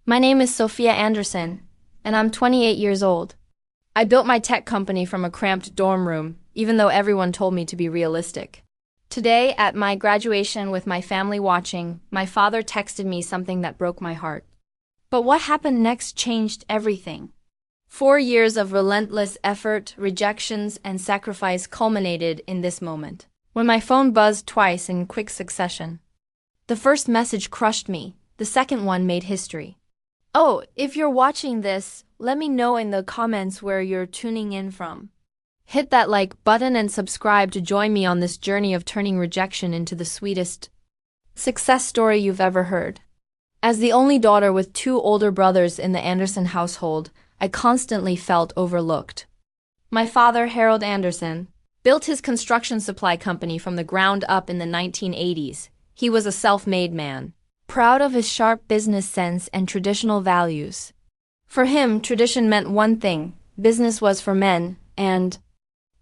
My name is Sophia Anderson, and I'm 28 years old. I built my tech company from a cramped dorm room, even though everyone told me to be realistic. Today, at my graduation with my family watching, my father texted me something that broke my heart. But what happened next changed everything. 4 years of relentless effort, rejections, and sacrifice culminated in this moment, when my phone buzzed twice in quick succession. The first message crushed me, the second one made history. Oh, if you're watching this, let me know in the comments where you're tuning in from. Hit that like button and subscribe to join me on this journey of turning rejection into the sweetest success story you've ever heard. As the only daughter with two older brothers in the Anderson household, I constantly felt overlooked. My father, Harold Anderson, built his construction supply company from the ground up in the 1980s. He was a self-made man, proud of his sharp business sense and traditional values. For him, tradition meant one thing: business was for men, and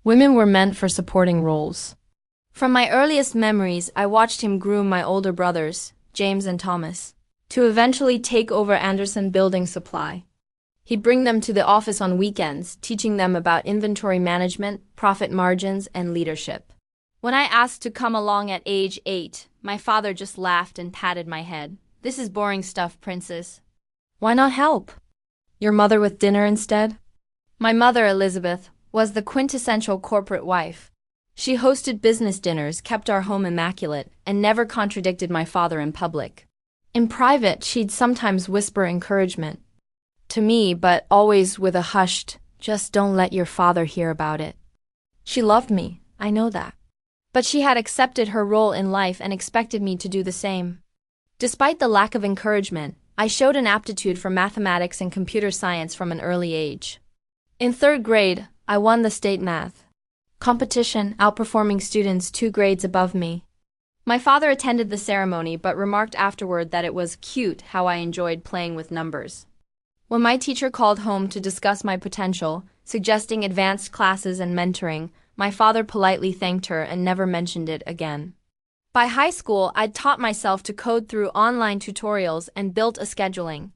women were meant for supporting roles. From my earliest memories, I watched him groom my older brothers, James and Thomas, to eventually take over Anderson Building Supply. He'd bring them to the office on weekends, teaching them about inventory management, profit margins, and leadership. When I asked to come along at age 8, my father just laughed and patted my head. "This is boring stuff, princess. Why not help your mother with dinner instead?" My mother, Elizabeth, was the quintessential corporate wife. She hosted business dinners, kept our home immaculate, and never contradicted my father in public. In private, she'd sometimes whisper encouragement to me, but always with a hushed, "Just don't let your father hear about it." She loved me, I know that. But she had accepted her role in life and expected me to do the same. Despite the lack of encouragement, I showed an aptitude for mathematics and computer science from an early age. In 3rd grade, I won the state math competition, outperforming students 2 grades above me. My father attended the ceremony but remarked afterward that it was cute how I enjoyed playing with numbers. When my teacher called home to discuss my potential, suggesting advanced classes and mentoring, my father politely thanked her and never mentioned it again. By high school, I'd taught myself to code through online tutorials and built a scheduling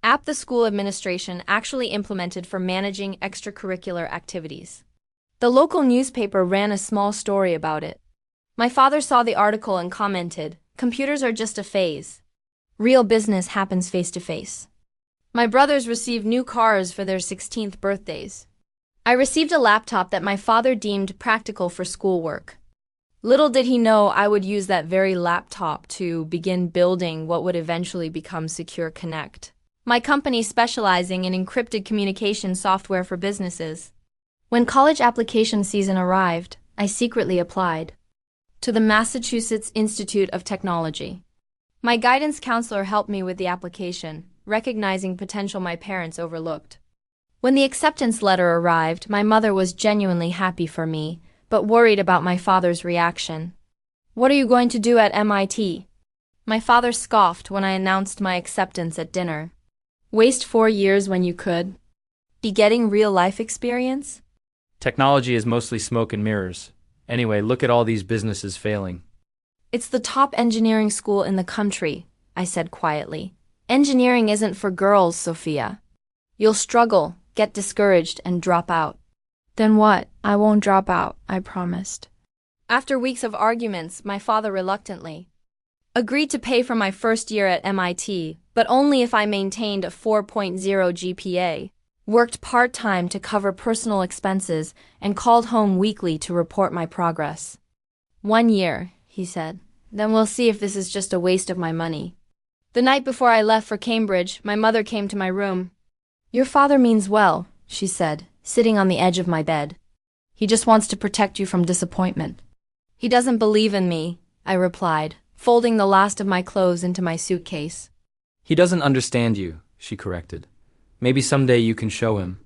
app the school administration actually implemented for managing extracurricular activities. The local newspaper ran a small story about it. My father saw the article and commented, "Computers are just a phase. Real business happens face to face." My brothers received new cars for their 16th birthdays. I received a laptop that my father deemed practical for schoolwork. Little did he know I would use that very laptop to begin building what would eventually become Secure Connect, my company specializing in encrypted communication software for businesses. When college application season arrived, I secretly applied to the Massachusetts Institute of Technology. My guidance counselor helped me with the application, recognizing potential my parents overlooked. When the acceptance letter arrived, my mother was genuinely happy for me, but worried about my father's reaction. "What are you going to do at MIT?" My father scoffed when I announced my acceptance at dinner. "Waste 4 years when you could be getting real-life experience?" Technology is mostly smoke and mirrors. Anyway, look at all these businesses failing. "It's the top engineering school in the country," I said quietly. "Engineering isn't for girls, Sophia. You'll struggle, get discouraged, and drop out." "Then what? I won't drop out, I promised." After weeks of arguments, my father reluctantly agreed to pay for my first year at MIT, but only if I maintained a 4.0 GPA, worked part-time to cover personal expenses, and called home weekly to report my progress. "1 year," he said. "Then we'll see if this is just a waste of my money." The night before I left for Cambridge, my mother came to my room. "Your father means well," she said, sitting on the edge of my bed. "He just wants to protect you from disappointment." "He doesn't believe in me," I replied, folding the last of my clothes into my suitcase. He doesn't understand you, she corrected. Maybe someday you can show him.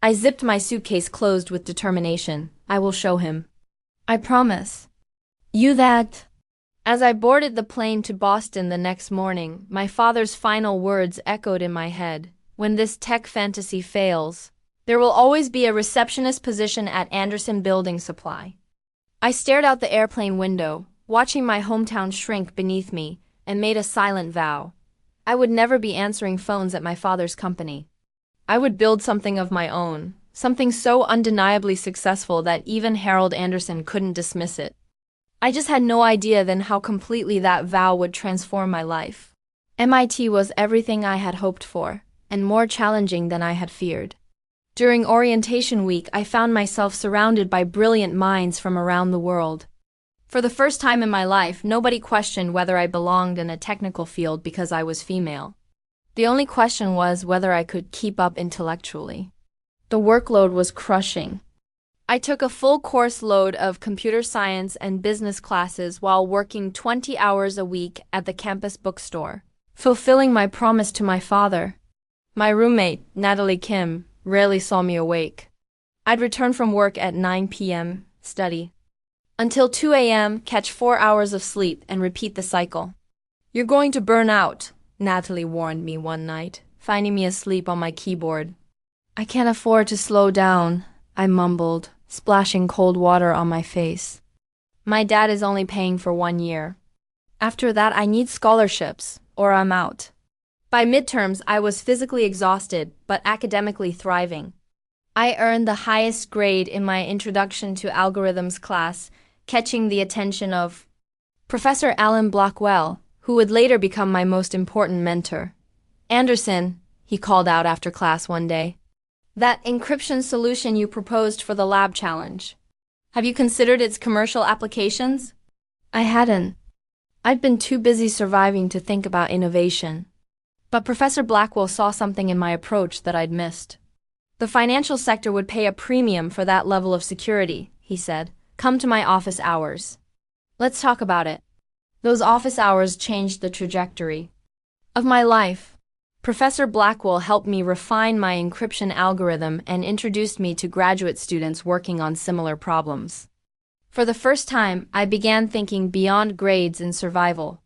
I zipped my suitcase closed with determination. "I will show him. I promise you that." As I boarded the plane to Boston the next morning, my father's final words echoed in my head. "When this tech fantasy fails, there will always be a receptionist position at Anderson Building Supply." I stared out the airplane window, watching my hometown shrink beneath me, and made a silent vow. I would never be answering phones at my father's company. I would build something of my own, something so undeniably successful that even Harold Anderson couldn't dismiss it. I just had no idea then how completely that vow would transform my life. MIT was everything I had hoped for, and more challenging than I had feared. During orientation week, I found myself surrounded by brilliant minds from around the world. For the first time in my life, nobody questioned whether I belonged in a technical field because I was female. The only question was whether I could keep up intellectually. The workload was crushing. I took a full course load of computer science and business classes while working 20 hours a week at the campus bookstore, fulfilling my promise to my father. My roommate, Natalie Kim, rarely saw me awake. I'd return from work at 9 p.m., study. Until 2 a.m., catch 4 hours of sleep and repeat the cycle. "You're going to burn out," Natalie warned me one night, finding me asleep on my keyboard. "I can't afford to slow down," I mumbled, splashing cold water on my face. "My dad is only paying for 1 year. After that, I need scholarships, or I'm out." By midterms, I was physically exhausted, but academically thriving. I earned the highest grade in my Introduction to Algorithms class, catching the attention of Professor Alan Blackwell, who would later become my most important mentor. "Anderson," he called out after class one day, "that encryption solution you proposed for the lab challenge. Have you considered its commercial applications?" I hadn't. I'd been too busy surviving to think about innovation. But Professor Blackwell saw something in my approach that I'd missed. "The financial sector would pay a premium for that level of security," he said. "Come to my office hours. Let's talk about it." Those office hours changed the trajectory of my life. Professor Blackwell helped me refine my encryption algorithm and introduced me to graduate students working on similar problems. For the first time, I began thinking beyond grades and survival.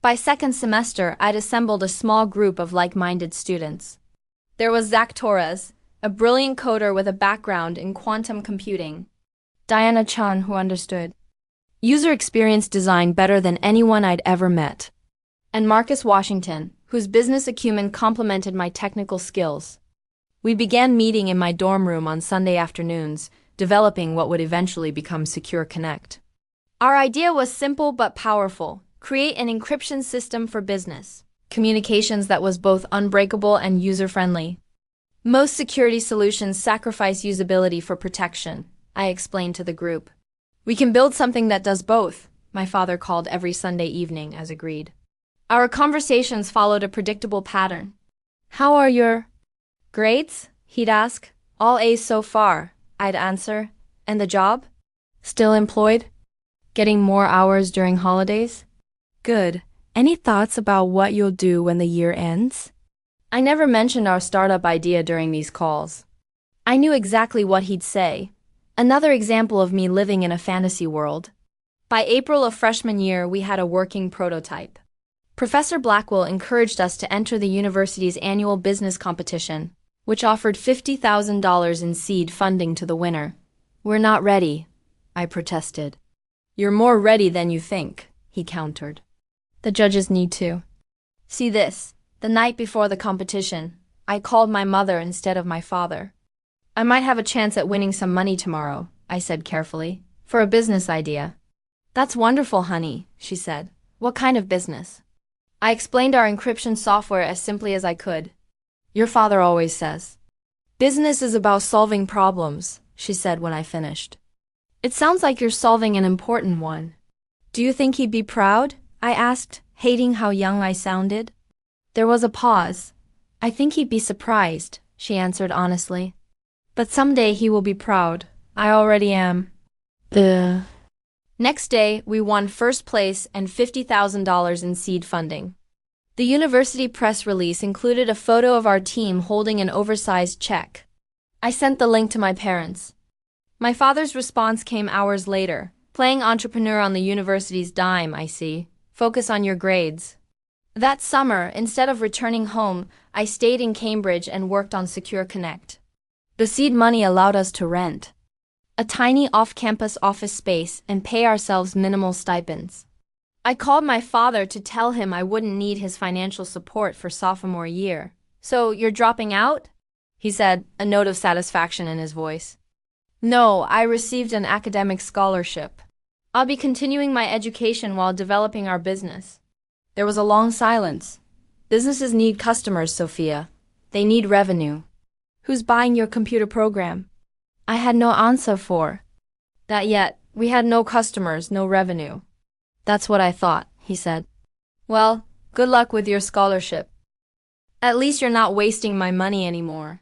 By second semester, I'd assembled a small group of like-minded students. There was Zach Torres, a brilliant coder with a background in quantum computing. Diana Chan, who understood user experience design better than anyone I'd ever met. And Marcus Washington, whose business acumen complemented my technical skills. We began meeting in my dorm room on Sunday afternoons, developing what would eventually become Secure Connect. Our idea was simple but powerful: create an encryption system for business communications that was both unbreakable and user-friendly. "Most security solutions sacrifice usability for protection," I explained to the group. "We can build something that does both," my father called every Sunday evening as agreed. Our conversations followed a predictable pattern. "How are your grades?" he'd ask. "All A's so far," I'd answer. "And the job? Still employed? Getting more hours during holidays?" "Good. Any thoughts about what you'll do when the year ends?" I never mentioned our startup idea during these calls. I knew exactly what he'd say. Another example of me living in a fantasy world. By April of freshman year, we had a working prototype. Professor Blackwell encouraged us to enter the university's annual business competition, which offered $50,000 in seed funding to the winner. "We're not ready," I protested. "You're more ready than you think," he countered. "The judges need to see this." The night before the competition, I called my mother instead of my father. "I might have a chance at winning some money tomorrow," I said carefully, "for a business idea." "That's wonderful, honey," she said. "What kind of business?" I explained our encryption software as simply as I could. "Your father always says business is about solving problems," she said when I finished. "It sounds like you're solving an important one." "Do you think he'd be proud?" I asked, hating how young I sounded. There was a pause. "I think he'd be surprised," she answered honestly. "But someday he will be proud. I already am." The next day, we won first place and $50,000 in seed funding. The university press release included a photo of our team holding an oversized check. I sent the link to my parents. My father's response came hours later. "Playing entrepreneur on the university's dime, I see. Focus on your grades." That summer, instead of returning home, I stayed in Cambridge and worked on Secure Connect. The seed money allowed us to rent a tiny off-campus office space and pay ourselves minimal stipends. I called my father to tell him I wouldn't need his financial support for sophomore year. "So you're dropping out?" he said, a note of satisfaction in his voice. "No, I received an academic scholarship. I'll be continuing my education while developing our business." There was a long silence. Businesses need customers, Sophia. They need revenue. "Who's buying your computer program?" I had no answer for that yet. We had no customers, no revenue. "That's what I thought," he said. "Well, good luck with your scholarship. At least you're not wasting my money anymore."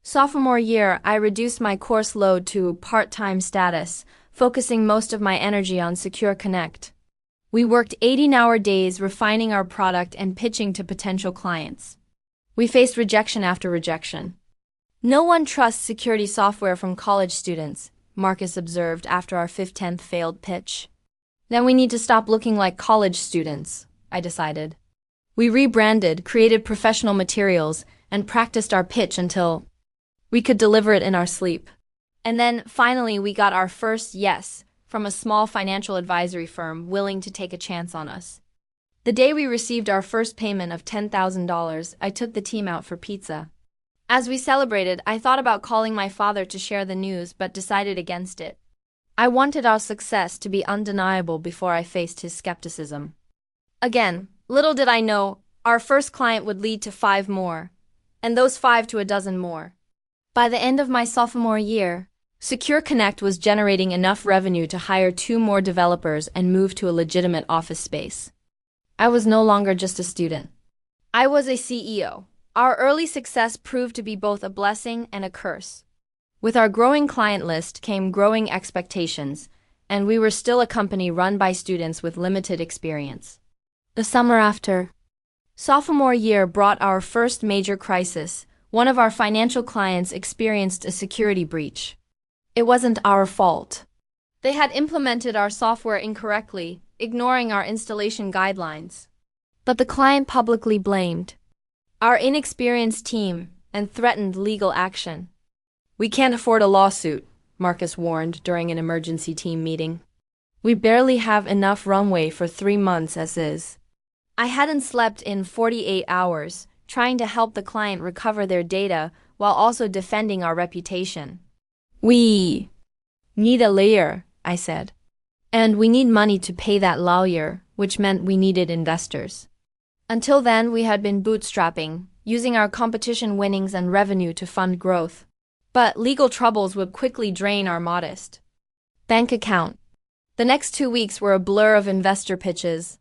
Sophomore year, I reduced my course load to part-time status, focusing most of my energy on Secure Connect. We worked 18-hour days refining our product and pitching to potential clients. We faced rejection after rejection. "No one trusts security software from college students," Marcus observed after our 10th failed pitch. "Then we need to stop looking like college students," I decided. We rebranded, created professional materials, and practiced our pitch until we could deliver it in our sleep. And then, finally, we got our first yes from a small financial advisory firm willing to take a chance on us. The day we received our first payment of $10,000, I took the team out for pizza. As we celebrated, I thought about calling my father to share the news but decided against it. I wanted our success to be undeniable before I faced his skepticism. Again, little did I know, our first client would lead to 5 more, and those 5 to a dozen more. By the end of my sophomore year, Secure Connect was generating enough revenue to hire 2 more developers and move to a legitimate office space. I was no longer just a student. I was a CEO. Our early success proved to be both a blessing and a curse. With our growing client list came growing expectations, and we were still a company run by students with limited experience. The summer after sophomore year brought our first major crisis. One of our financial clients experienced a security breach. It wasn't our fault. They had implemented our software incorrectly, ignoring our installation guidelines. But the client publicly blamed our inexperienced team and threatened legal action. "We can't afford a lawsuit," Marcus warned during an emergency team meeting. "We barely have enough runway for 3 months as is." I hadn't slept in 48 hours, trying to help the client recover their data while also defending our reputation. "We need a lawyer," I said. "And we need money to pay that lawyer," which meant we needed investors. Until then, we had been bootstrapping, using our competition winnings and revenue to fund growth. But legal troubles would quickly drain our modest bank account. The next 2 weeks were a blur of investor pitches.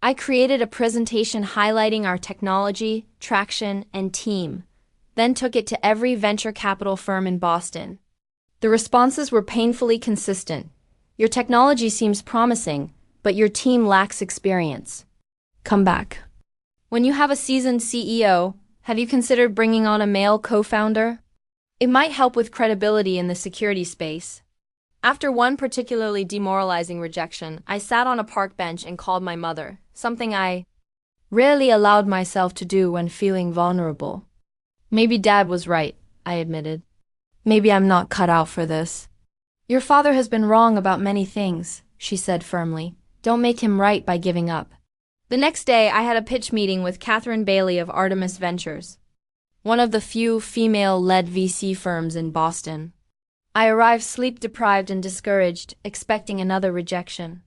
I created a presentation highlighting our technology, traction, and team, then took it to every venture capital firm in Boston. The responses were painfully consistent. "Your technology seems promising, but your team lacks experience. Come back." When you have a seasoned CEO, have you considered bringing on a male co-founder? It might help with credibility in the security space. After one particularly demoralizing rejection, I sat on a park bench and called my mother, something I rarely allowed myself to do when feeling vulnerable. "Maybe Dad was right," I admitted. "Maybe I'm not cut out for this." "Your father has been wrong about many things," she said firmly. "Don't make him right by giving up." The next day, I had a pitch meeting with Catherine Bailey of Artemis Ventures, one of the few female-led VC firms in Boston. I arrived sleep-deprived and discouraged, expecting another rejection.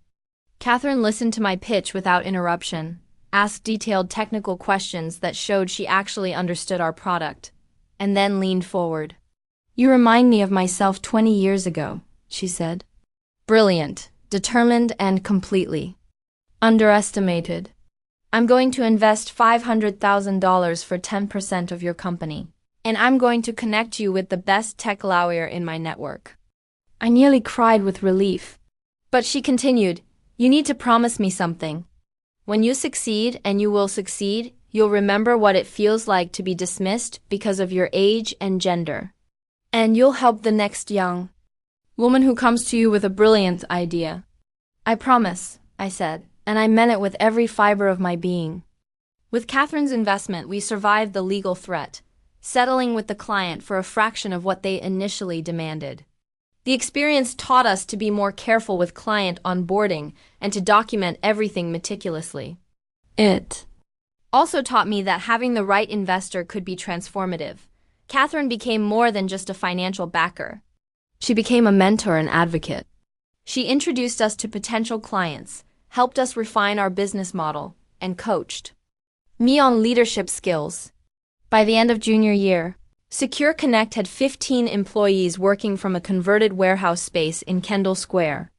Catherine listened to my pitch without interruption, asked detailed technical questions that showed she actually understood our product, and then leaned forward. "You remind me of myself 20 years ago," she said. "Brilliant, determined, and completely underestimated. I'm going to invest $500,000 for 10% of your company, and I'm going to connect you with the best tech lawyer in my network." I nearly cried with relief. But she continued, "You need to promise me something. When you succeed, and you will succeed, you'll remember what it feels like to be dismissed because of your age and gender. And you'll help the next young woman who comes to you with a brilliant idea." "I promise," I said, and I meant it with every fiber of my being. With Catherine's investment, we survived the legal threat, settling with the client for a fraction of what they initially demanded. The experience taught us to be more careful with client onboarding and to document everything meticulously. It also taught me that having the right investor could be transformative. Catherine became more than just a financial backer. She became a mentor and advocate. She introduced us to potential clients, helped us refine our business model, and coached me on leadership skills. By the end of junior year, Secure Connect had 15 employees working from a converted warehouse space in Kendall Square.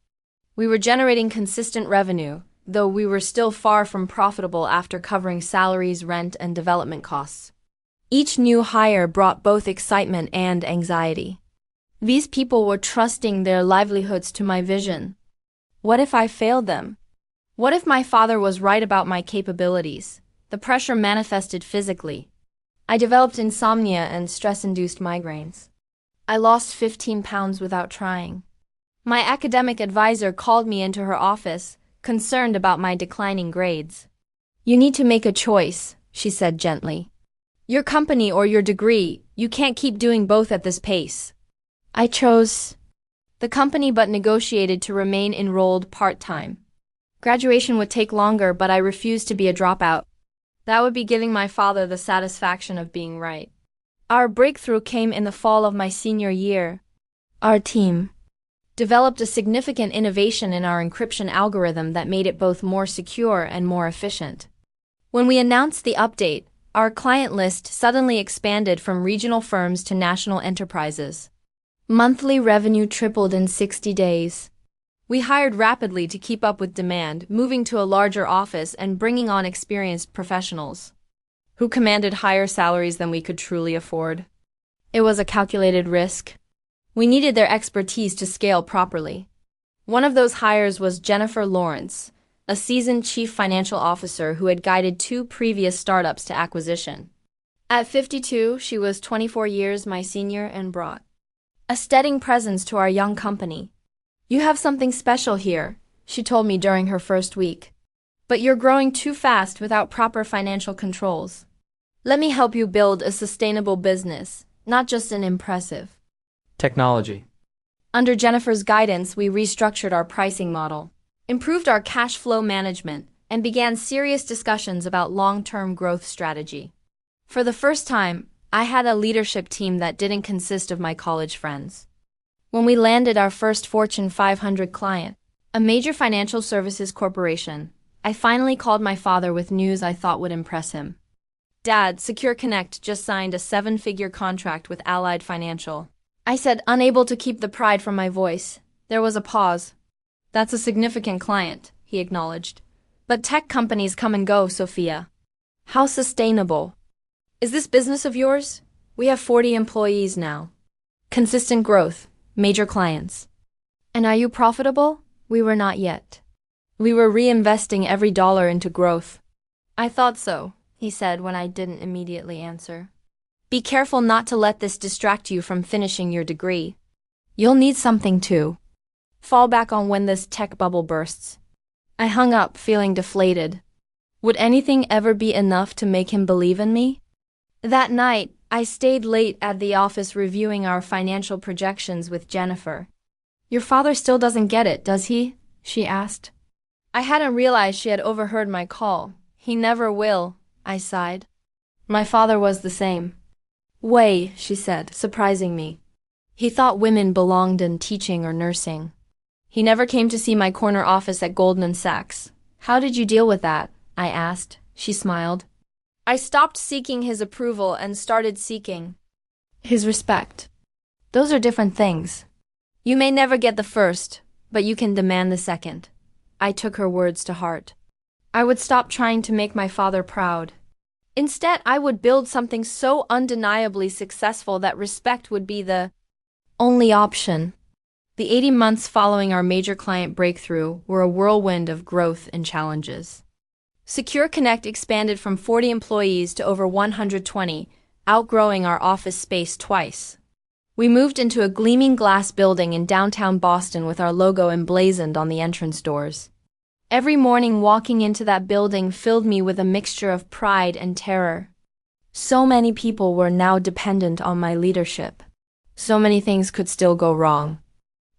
We were generating consistent revenue, though we were still far from profitable after covering salaries, rent, and development costs. Each new hire brought both excitement and anxiety. These people were trusting their livelihoods to my vision. What if I failed them? What if my father was right about my capabilities? The pressure manifested physically. I developed insomnia and stress-induced migraines. I lost 15 pounds without trying. My academic advisor called me into her office, concerned about my declining grades. "You need to make a choice," she said gently. "Your company or your degree, you can't keep doing both at this pace." I chose the company but negotiated to remain enrolled part-time. Graduation would take longer, but I refused to be a dropout. That would be giving my father the satisfaction of being right. Our breakthrough came in the fall of my senior year. Our team developed a significant innovation in our encryption algorithm that made it both more secure and more efficient. When we announced the update, our client list suddenly expanded from regional firms to national enterprises. Monthly revenue tripled in 60 days. We hired rapidly to keep up with demand, moving to a larger office and bringing on experienced professionals who commanded higher salaries than we could truly afford. It was a calculated risk. We needed their expertise to scale properly. One of those hires was Jennifer Lawrence, a seasoned chief financial officer who had guided 2 previous startups to acquisition. At 52, she was 24 years my senior and brought a steadying presence to our young company. "You have something special here," she told me during her first week. "But you're growing too fast without proper financial controls. Let me help you build a sustainable business, not just an impressive." Technology. Under Jennifer's guidance, we restructured our pricing model, improved our cash flow management, and began serious discussions about long-term growth strategy. For the first time, I had a leadership team that didn't consist of my college friends. When we landed our first Fortune 500 client, a major financial services corporation, I finally called my father with news I thought would impress him. "Dad, Secure Connect just signed a 7-figure contract with Allied Financial," I said, unable to keep the pride from my voice. There was a pause. "That's a significant client," he acknowledged. "But tech companies come and go, Sophia. How sustainable is this business of yours? We have 40 employees now. Consistent growth, major clients. And are you profitable?" We were not yet. We were reinvesting every dollar into growth. "I thought so," he said when I didn't immediately answer. "Be careful not to let this distract you from finishing your degree. You'll need something to fall back on when this tech bubble bursts." I hung up, feeling deflated. Would anything ever be enough to make him believe in me? That night, I stayed late at the office reviewing our financial projections with Jennifer. "Your father still doesn't get it, does he?" she asked. I hadn't realized she had overheard my call. "He never will," I sighed. My father was the same way, she said, surprising me. He thought women belonged in teaching or nursing. He never came to see my corner office at Goldman Sachs. "How did you deal with that?" I asked. She smiled. "I stopped seeking his approval and started seeking his respect. Those are different things. You may never get the first, but you can demand the second." I took her words to heart. I would stop trying to make my father proud. Instead, I would build something so undeniably successful that respect would be the only option. The 80 months following our major client breakthrough were a whirlwind of growth and challenges. Secure Connect expanded from 40 employees to over 120, outgrowing our office space twice. We moved into a gleaming glass building in downtown Boston with our logo emblazoned on the entrance doors. Every morning walking into that building filled me with a mixture of pride and terror. So many people were now dependent on my leadership. So many things could still go wrong.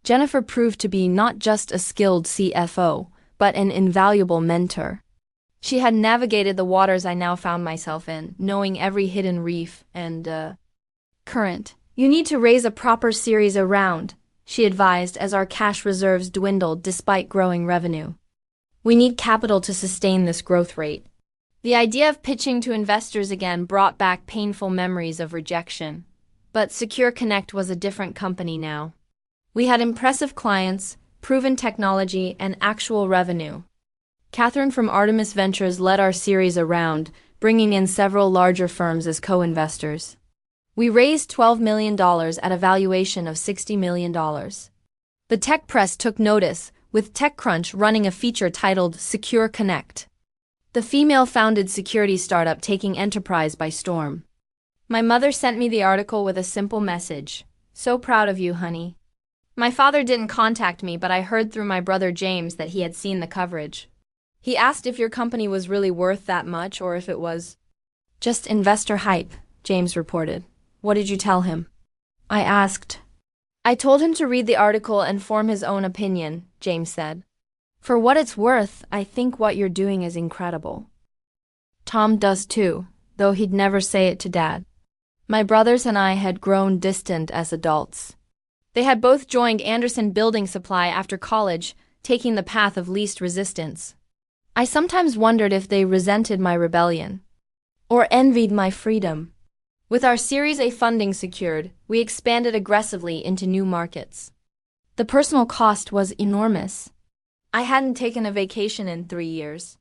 Jennifer proved to be not just a skilled CFO, but an invaluable mentor. She had navigated the waters I now found myself in, knowing every hidden reef and current. "You need to raise a proper series around," she advised as our cash reserves dwindled despite growing revenue. "We need capital to sustain this growth rate." The idea of pitching to investors again brought back painful memories of rejection. But Secure Connect was a different company now. We had impressive clients, proven technology, and actual revenue. Catherine from Artemis Ventures led our series around, bringing in several larger firms as co-investors. We raised $12 million at a valuation of $60 million. The tech press took notice, with TechCrunch running a feature titled Secure Connect, the female-founded security startup taking enterprise by storm. My mother sent me the article with a simple message: "So proud of you, honey." My father didn't contact me, but I heard through my brother James that he had seen the coverage. He asked if your company was really worth that much or if it was just investor hype, James reported. "What did you tell him?" I asked. "I told him to read the article and form his own opinion," James said. "For what it's worth, I think what you're doing is incredible." Tom does too, though he'd never say it to Dad. My brothers and I had grown distant as adults. They had both joined Anderson Building Supply after college, taking the path of least resistance. I sometimes wondered if they resented my rebellion or envied my freedom. With our Series A funding secured, we expanded aggressively into new markets. The personal cost was enormous. I hadn't taken a vacation in 3 years.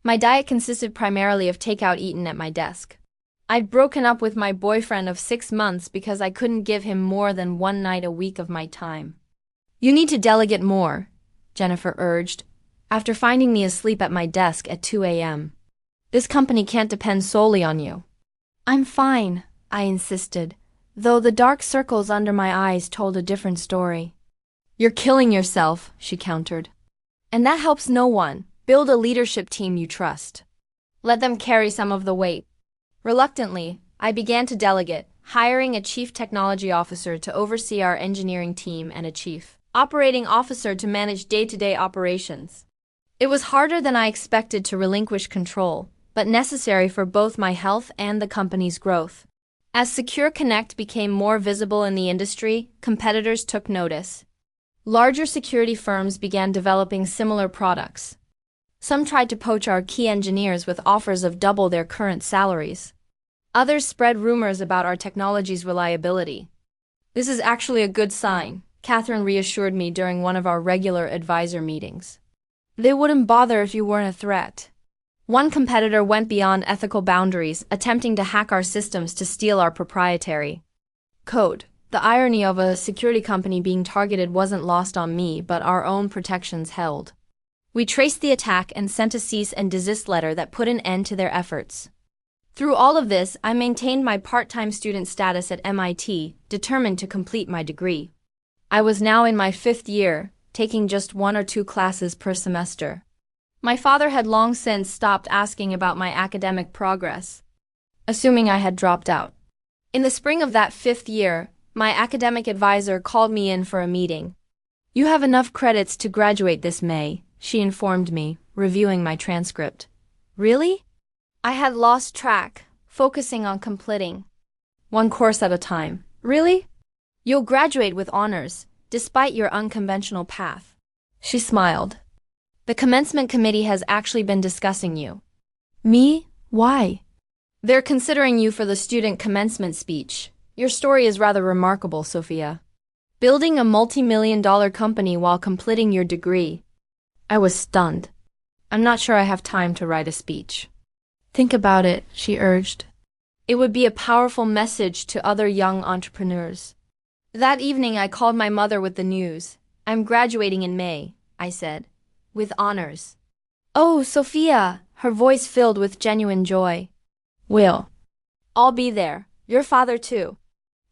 My diet consisted primarily of takeout eaten at my desk. I'd broken up with my boyfriend of 6 months because I couldn't give him more than one night a week of my time. "You need to delegate more," Jennifer urged, after finding me asleep at my desk at 2 a.m. "This company can't depend solely on you." "I'm fine," I insisted, though the dark circles under my eyes told a different story. "You're killing yourself," she countered. "And that helps no one. Build a leadership team you trust. Let them carry some of the weight." Reluctantly, I began to delegate, hiring a chief technology officer to oversee our engineering team and a chief operating officer to manage day-to-day operations. It was harder than I expected to relinquish control, but necessary for both my health and the company's growth. As Secure Connect became more visible in the industry, competitors took notice. Larger security firms began developing similar products. Some tried to poach our key engineers with offers of double their current salaries. Others spread rumors about our technology's reliability. "This is actually a good sign," Catherine reassured me during one of our regular advisor meetings. "They wouldn't bother if you weren't a threat." One competitor went beyond ethical boundaries, attempting to hack our systems to steal our proprietary code. The irony of a security company being targeted wasn't lost on me, but our own protections held. We traced the attack and sent a cease and desist letter that put an end to their efforts. Through all of this, I maintained my part-time student status at MIT, determined to complete my degree. I was now in my 5th year, taking just 1 or 2 classes per semester. My father had long since stopped asking about my academic progress, assuming I had dropped out. In the spring of that 5th year, my academic advisor called me in for a meeting. "You have enough credits to graduate this May," she informed me, reviewing my transcript. "Really?" I had lost track, focusing on completing one course at a time. "Really? You'll graduate with honors, despite your unconventional path." She smiled. "The commencement committee has actually been discussing you." "Me? Why?" "They're considering you for the student commencement speech. Your story is rather remarkable, Sophia. Building a multi-million-dollar company while completing your degree." I was stunned. "I'm not sure I have time to write a speech." "Think about it," she urged. "It would be a powerful message to other young entrepreneurs." That evening I called my mother with the news. "I'm graduating in May," I said, "with honors." "Oh, Sophia," her voice filled with genuine joy. "Will." "I'll be there. Your father too."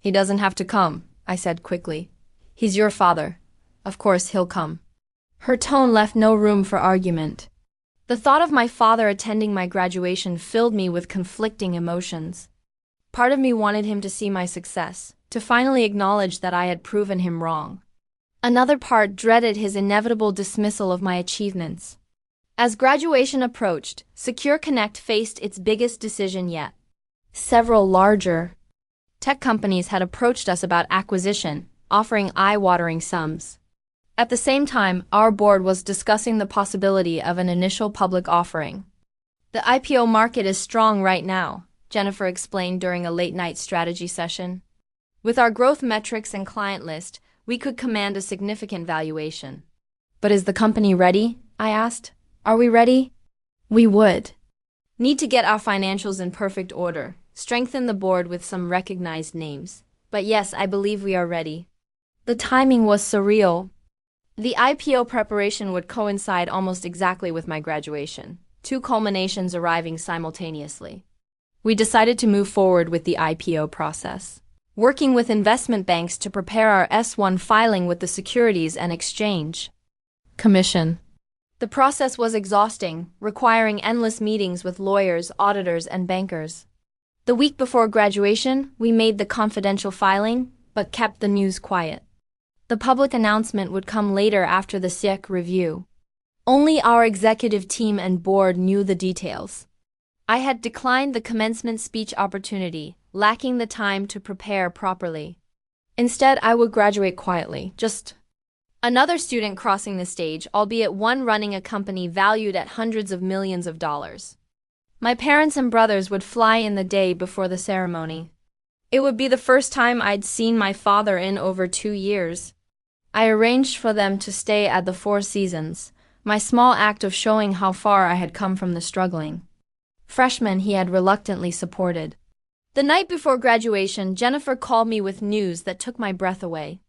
"He doesn't have to come," I said quickly. "He's your father. Of course he'll come." Her tone left no room for argument. The thought of my father attending my graduation filled me with conflicting emotions. Part of me wanted him to see my success, to finally acknowledge that I had proven him wrong. Another part dreaded his inevitable dismissal of my achievements. As graduation approached, Secure Connect faced its biggest decision yet. Several larger tech companies had approached us about acquisition, offering eye-watering sums. At the same time, our board was discussing the possibility of an initial public offering. The IPO market is strong right now, Jennifer explained during a late-night strategy session. With our growth metrics and client list, we could command a significant valuation. But is the company ready? I asked. Are we ready? We would need to get our financials in perfect order, strengthen the board with some recognized names. But yes, I believe we are ready. The timing was surreal. The IPO preparation would coincide almost exactly with my graduation, two culminations arriving simultaneously. We decided to move forward with the IPO process, working with investment banks to prepare our S-1 filing with the Securities and Exchange Commission. The process was exhausting, requiring endless meetings with lawyers, auditors, and bankers. The week before graduation, we made the confidential filing, but kept the news quiet. The public announcement would come later after the SEC review. Only our executive team and board knew the details. I had declined the commencement speech opportunity, lacking the time to prepare properly. Instead, I would graduate quietly, just another student crossing the stage, albeit one running a company valued at hundreds of millions of dollars. My parents and brothers would fly in the day before the ceremony. It would be the first time I'd seen my father in over 2 years. I arranged for them to stay at the Four Seasons, my small act of showing how far I had come from the struggling freshman he had reluctantly supported. The night before graduation, Jennifer called me with news that took my breath away.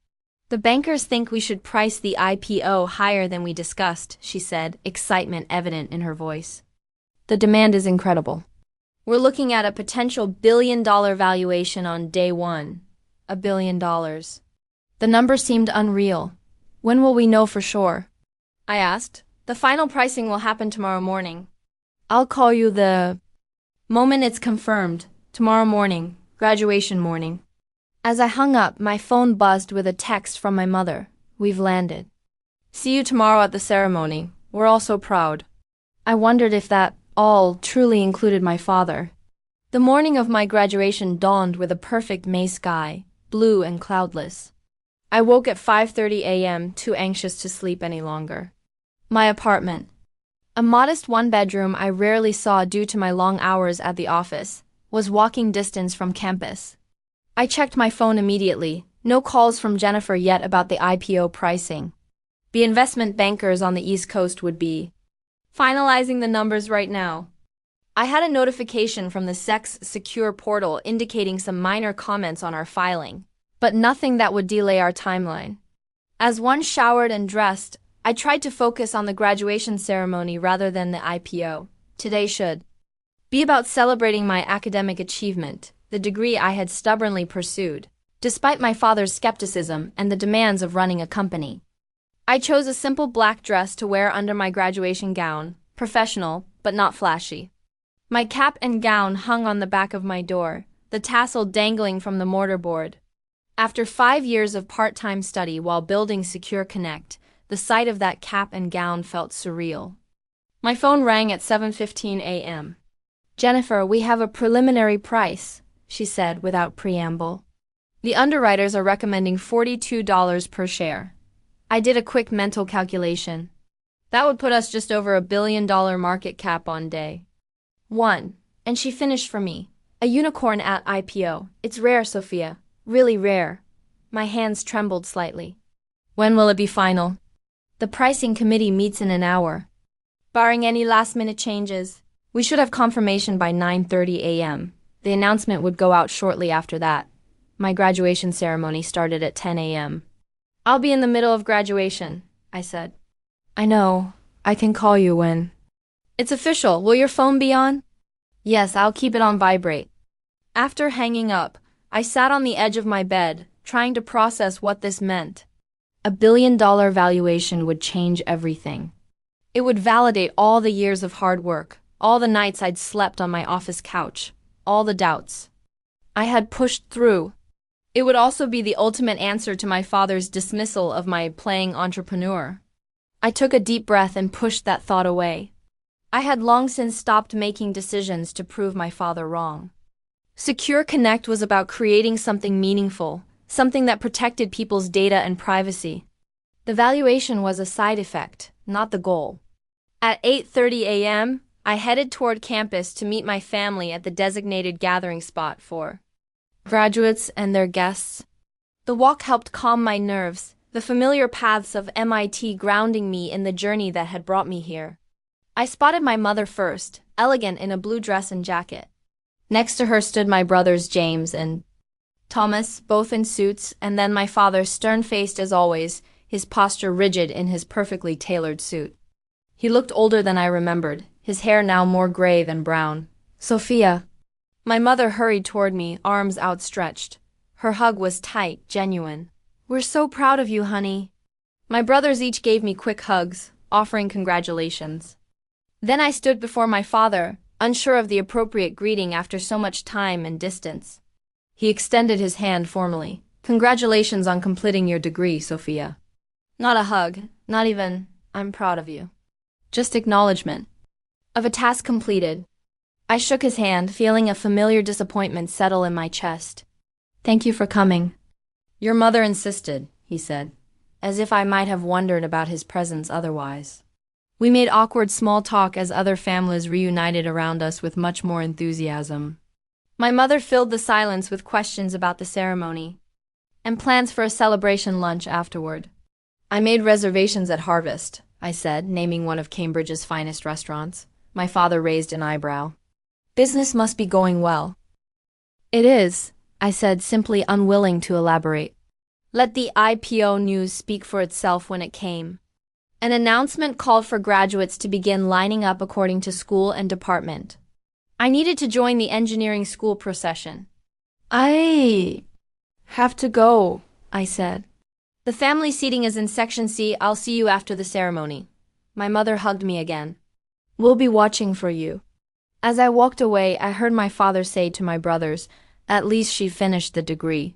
The bankers think we should price the IPO higher than we discussed, she said, excitement evident in her voice. The demand is incredible. We're looking at a potential billion-dollar valuation on day one. $1 billion. The number seemed unreal. When will we know for sure? I asked. The final pricing will happen tomorrow morning. I'll call you the moment it's confirmed. Tomorrow morning, graduation morning. As I hung up, my phone buzzed with a text from my mother. We've landed. See you tomorrow at the ceremony. We're all so proud. I wondered if that all truly included my father. The morning of my graduation dawned with a perfect May sky, blue and cloudless. I woke at 5:30 a.m., too anxious to sleep any longer. My apartment. A modest one-bedroom I rarely saw due to my long hours at the office, was walking distance from campus. I checked my phone immediately. No calls from Jennifer yet about the IPO pricing. The investment bankers on the East Coast would be finalizing the numbers right now. I had a notification from the SEC's secure portal indicating some minor comments on our filing, but nothing that would delay our timeline. As one showered and dressed, I tried to focus on the graduation ceremony rather than the IPO. Today should be about celebrating my academic achievement, the degree I had stubbornly pursued, despite my father's skepticism and the demands of running a company. I chose a simple black dress to wear under my graduation gown, professional, but not flashy. My cap and gown hung on the back of my door, the tassel dangling from the mortarboard. After 5 years of part-time study while building Secure Connect, the sight of that cap and gown felt surreal. My phone rang at 7:15 a.m. Jennifer, we have a preliminary price, she said without preamble. The underwriters are recommending $42 per share. I did a quick mental calculation. That would put us just over $1 billion market cap on day one. And she finished for me. A unicorn at IPO. It's rare, Sophia. Really rare. My hands trembled slightly. When will it be final? The pricing committee meets in an hour. Barring any last-minute changes, we should have confirmation by 9:30 a.m. The announcement would go out shortly after that. My graduation ceremony started at 10 a.m. I'll be in the middle of graduation, I said. I know. I can call you when it's official. Will your phone be on? Yes, I'll keep it on vibrate. After hanging up, I sat on the edge of my bed, trying to process what this meant. $1 billion valuation would change everything. It would validate all the years of hard work, all the nights I'd slept on my office couch, all the doubts I had pushed through. It would also be the ultimate answer to my father's dismissal of my playing entrepreneur. I took a deep breath and pushed that thought away. I had long since stopped making decisions to prove my father wrong. Secure Connect was about creating something meaningful, something that protected people's data and privacy. The valuation was a side effect, not the goal. At 8:30 a.m., I headed toward campus to meet my family at the designated gathering spot for graduates and their guests. The walk helped calm my nerves, the familiar paths of MIT grounding me in the journey that had brought me here. I spotted my mother first, elegant in a blue dress and jacket. Next to her stood my brothers James and Thomas, both in suits, and then my father, stern-faced as always, his posture rigid in his perfectly tailored suit. He looked older than I remembered, his hair now more gray than brown. "Sophia." My mother hurried toward me, arms outstretched. Her hug was tight, genuine. "We're so proud of you, honey." My brothers each gave me quick hugs, offering congratulations. Then I stood before my father, unsure of the appropriate greeting after so much time and distance. He extended his hand formally. "Congratulations on completing your degree, Sophia." Not a hug, not even, "I'm proud of you." Just acknowledgement of a task completed. I shook his hand, feeling a familiar disappointment settle in my chest. "Thank you for coming." "Your mother insisted," he said, as if I might have wondered about his presence otherwise. We made awkward small talk as other families reunited around us with much more enthusiasm. My mother filled the silence with questions about the ceremony and plans for a celebration lunch afterward. "I made reservations at Harvest," I said, naming one of Cambridge's finest restaurants. My father raised an eyebrow. "Business must be going well." "It is," I said, simply unwilling to elaborate. Let the IPO news speak for itself when it came. An announcement called for graduates to begin lining up according to school and department. I needed to join the engineering school procession. "I have to go," I said. "The family seating is in Section C. I'll see you after the ceremony." My mother hugged me again. "We'll be watching for you." As I walked away, I heard my father say to my brothers, "At least she finished the degree.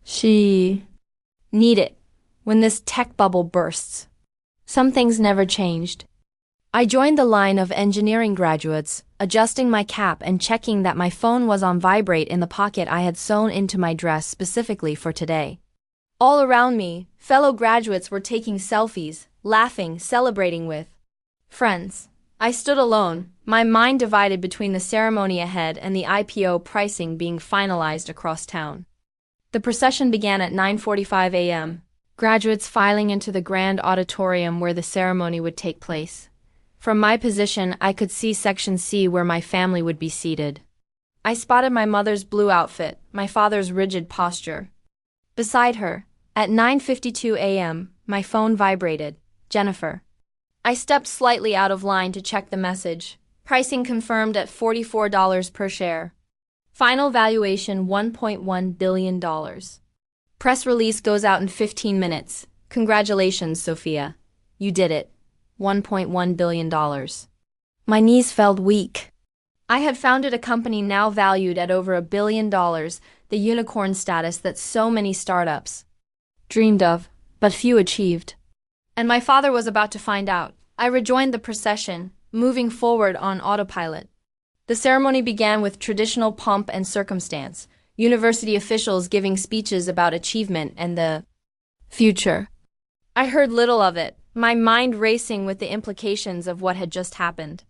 She need it when this tech bubble bursts." Some things never changed. I joined the line of engineering graduates, adjusting my cap and checking that my phone was on vibrate in the pocket I had sewn into my dress specifically for today. All around me, fellow graduates were taking selfies, laughing, celebrating with friends. I stood alone, my mind divided between the ceremony ahead and the IPO pricing being finalized across town. The procession began at 9:45 a.m., graduates filing into the grand auditorium where the ceremony would take place. From my position, I could see Section C where my family would be seated. I spotted my mother's blue outfit, my father's rigid posture. Beside her, at 9:52 a.m., my phone vibrated. "Jennifer." I stepped slightly out of line to check the message. Pricing confirmed at $44 per share. Final valuation $1.1 billion. Press release goes out in 15 minutes. Congratulations, Sophia. You did it. $1.1 billion. My knees felt weak. I had founded a company now valued at over $1 billion, the unicorn status that so many startups dreamed of, but few achieved. And my father was about to find out. I rejoined the procession, moving forward on autopilot. The ceremony began with traditional pomp and circumstance, university officials giving speeches about achievement and the future. I heard little of it, my mind racing with the implications of what had just happened.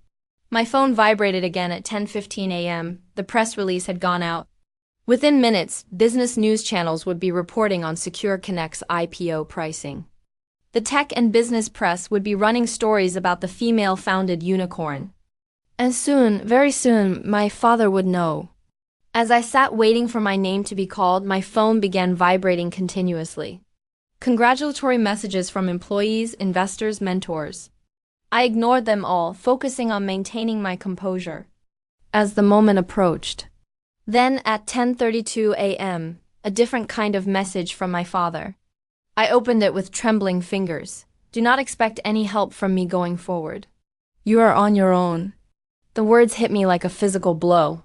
My phone vibrated again at 10:15 a.m. The press release had gone out. Within minutes, business news channels would be reporting on Secure Connect's IPO pricing. The tech and business press would be running stories about the female-founded unicorn. And soon, very soon, my father would know. As I sat waiting for my name to be called, my phone began vibrating continuously. Congratulatory messages from employees, investors, mentors. I ignored them all, focusing on maintaining my composure. As the moment approached. Then, at 10:32 a.m., a different kind of message from my father. I opened it with trembling fingers. "Do not expect any help from me going forward. You are on your own." The words hit me like a physical blow.